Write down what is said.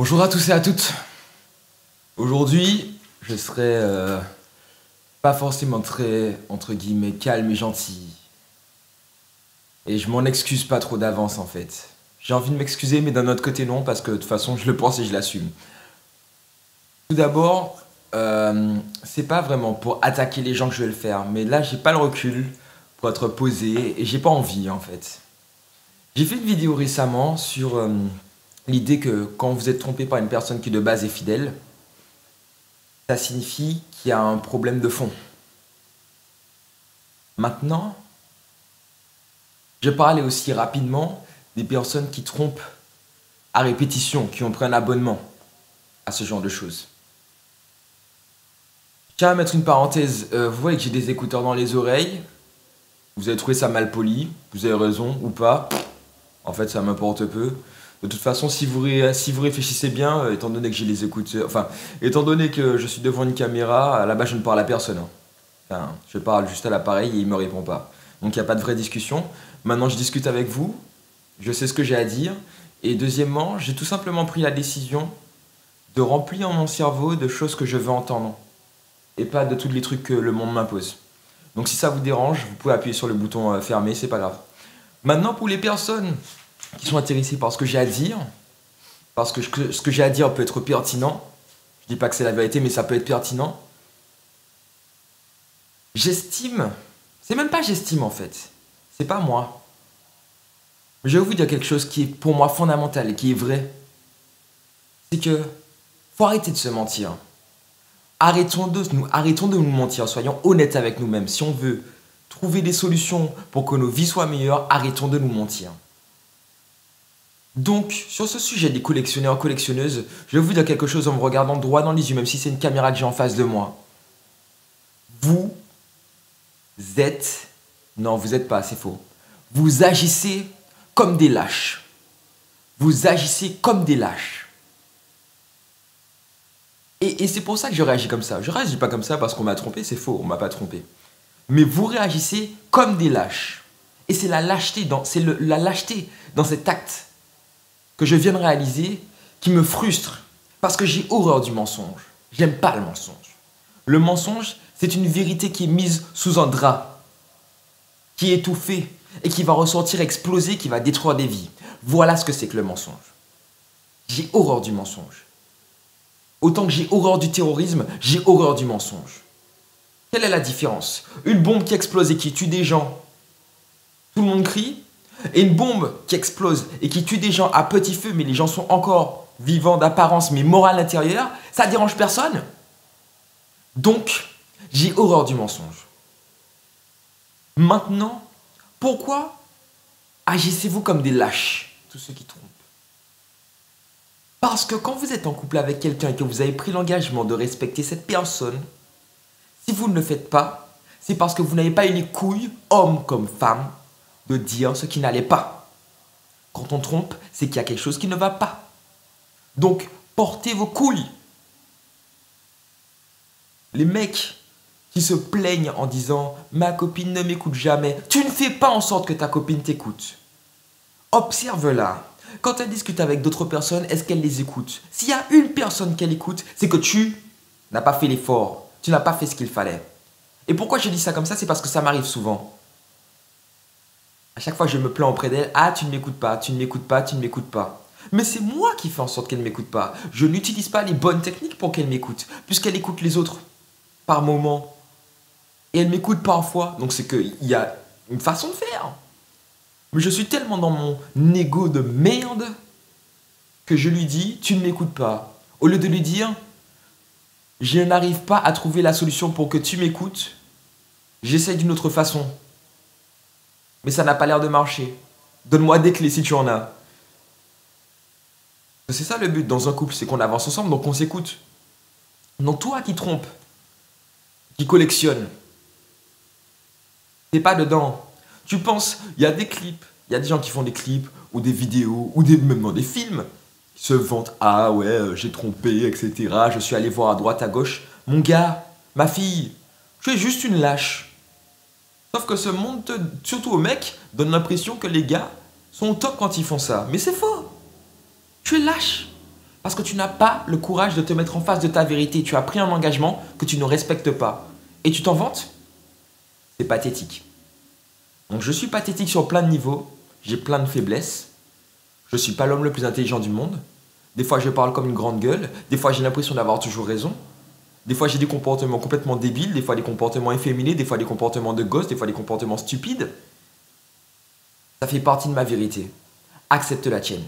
Bonjour à tous et à toutes. Aujourd'hui, je serai pas forcément très, entre guillemets, calme et gentil. Et je m'en excuse pas trop d'avance en fait. J'ai envie de m'excuser, mais d'un autre côté non, parce que de toute façon, je le pense et je l'assume. Tout d'abord, c'est pas vraiment pour attaquer les gens que je vais le faire, mais là, j'ai pas le recul pour être posé et j'ai pas envie en fait. J'ai fait une vidéo récemment sur l'idée que quand vous êtes trompé par une personne qui de base est fidèle, ça signifie qu'il y a un problème de fond. Maintenant, je parlais aussi rapidement des personnes qui trompent à répétition, qui ont pris un abonnement à ce genre de choses. Je tiens à mettre une parenthèse, vous voyez que j'ai des écouteurs dans les oreilles, vous avez trouvé ça mal poli, vous avez raison ou pas, en fait ça m'importe peu. De toute façon, si vous réfléchissez bien, étant donné que j'ai les écouteurs, enfin, étant donné que je suis devant une caméra, là-bas je ne parle à personne. Enfin, je parle juste à l'appareil et il me répond pas. Donc il n'y a pas de vraie discussion. Maintenant, je discute avec vous, je sais ce que j'ai à dire. Et deuxièmement, j'ai tout simplement pris la décision de remplir mon cerveau de choses que je veux entendre. Et pas de tous les trucs que le monde m'impose. Donc si ça vous dérange, vous pouvez appuyer sur le bouton fermé, c'est pas grave. Maintenant, pour les personnes qui sont intéressées par ce que j'ai à dire, parce que ce que j'ai à dire peut être pertinent, je dis pas que c'est la vérité, mais ça peut être pertinent. J'estime, c'est même pas j'estime en fait, c'est pas moi. Je vais vous dire quelque chose qui est pour moi fondamental et qui est vrai. C'est que faut arrêter de se mentir. Arrêtons de nous mentir, soyons honnêtes avec nous-mêmes. Si on veut trouver des solutions pour que nos vies soient meilleures, arrêtons de nous mentir. Donc, sur ce sujet des collectionneurs, collectionneuses, je vais vous dire quelque chose en me regardant droit dans les yeux, même si c'est une caméra que j'ai en face de moi. Vous êtes... Non, vous n'êtes pas, c'est faux. Vous agissez comme des lâches. Vous agissez comme des lâches. Et c'est pour ça que je réagis comme ça. Je réagis pas comme ça parce qu'on m'a trompé, c'est faux, on m'a pas trompé. Mais vous réagissez comme des lâches. Et c'est la lâcheté dans cet acte que je viens de réaliser qui me frustre. Parce que j'ai horreur du mensonge. J'aime pas le mensonge. Le mensonge, c'est une vérité qui est mise sous un drap, qui est étouffée et qui va ressortir exploser, qui va détruire des vies. Voilà ce que c'est que le mensonge. J'ai horreur du mensonge. Autant que j'ai horreur du terrorisme, j'ai horreur du mensonge. Quelle est la différence? Une bombe qui explose et qui tue des gens, tout le monde crie. Et une bombe qui explose et qui tue des gens à petit feu, mais les gens sont encore vivants d'apparence, mais morts à l'intérieur, ça dérange personne. Donc, j'ai horreur du mensonge. Maintenant, pourquoi agissez-vous comme des lâches, tous ceux qui trompent? Parce que quand vous êtes en couple avec quelqu'un et que vous avez pris l'engagement de respecter cette personne, si vous ne le faites pas, c'est parce que vous n'avez pas eu les couilles, homme comme femme, de dire ce qui n'allait pas. Quand on trompe, c'est qu'il y a quelque chose qui ne va pas. Donc, portez vos couilles. Les mecs qui se plaignent en disant « Ma copine ne m'écoute jamais », tu ne fais pas en sorte que ta copine t'écoute. Observe-la. Quand elle discute avec d'autres personnes, est-ce qu'elle les écoute? S'il y a une personne qu'elle écoute, c'est que tu n'as pas fait l'effort. Tu n'as pas fait ce qu'il fallait. Et pourquoi je dis ça comme ça? C'est parce que ça m'arrive souvent. À chaque fois, je me plains auprès d'elle. Ah, tu ne m'écoutes pas, tu ne m'écoutes pas, tu ne m'écoutes pas. Mais c'est moi qui fais en sorte qu'elle ne m'écoute pas. Je n'utilise pas les bonnes techniques pour qu'elle m'écoute, puisqu'elle écoute les autres par moment. Et elle m'écoute parfois. Donc c'est qu'il y a une façon de faire. Mais je suis tellement dans mon ego de merde que je lui dis, tu ne m'écoutes pas. Au lieu de lui dire, je n'arrive pas à trouver la solution pour que tu m'écoutes, j'essaye d'une autre façon. Mais ça n'a pas l'air de marcher. Donne-moi des clés si tu en as. C'est ça le but dans un couple, c'est qu'on avance ensemble, donc on s'écoute. Donc toi qui trompes, qui collectionne, t'es pas dedans. Tu penses, il y a des clips, il y a des gens qui font des clips, ou des vidéos, ou même dans des films, qui se vantent, ah ouais, j'ai trompé, etc. Je suis allé voir à droite, à gauche. Mon gars, ma fille, tu es juste une lâche. Sauf que ce monde, surtout aux mecs, donne l'impression que les gars sont au top quand ils font ça. Mais c'est faux. Tu es lâche. Parce que tu n'as pas le courage de te mettre en face de ta vérité. Tu as pris un engagement que tu ne respectes pas. Et tu t'en vantes? C'est pathétique. Donc je suis pathétique sur plein de niveaux. J'ai plein de faiblesses. Je ne suis pas l'homme le plus intelligent du monde. Des fois je parle comme une grande gueule. Des fois j'ai l'impression d'avoir toujours raison. Des fois j'ai des comportements complètement débiles. Des fois des comportements efféminés. Des fois des comportements de gosse. Des fois des comportements stupides. Ça fait partie de ma vérité. Accepte la tienne.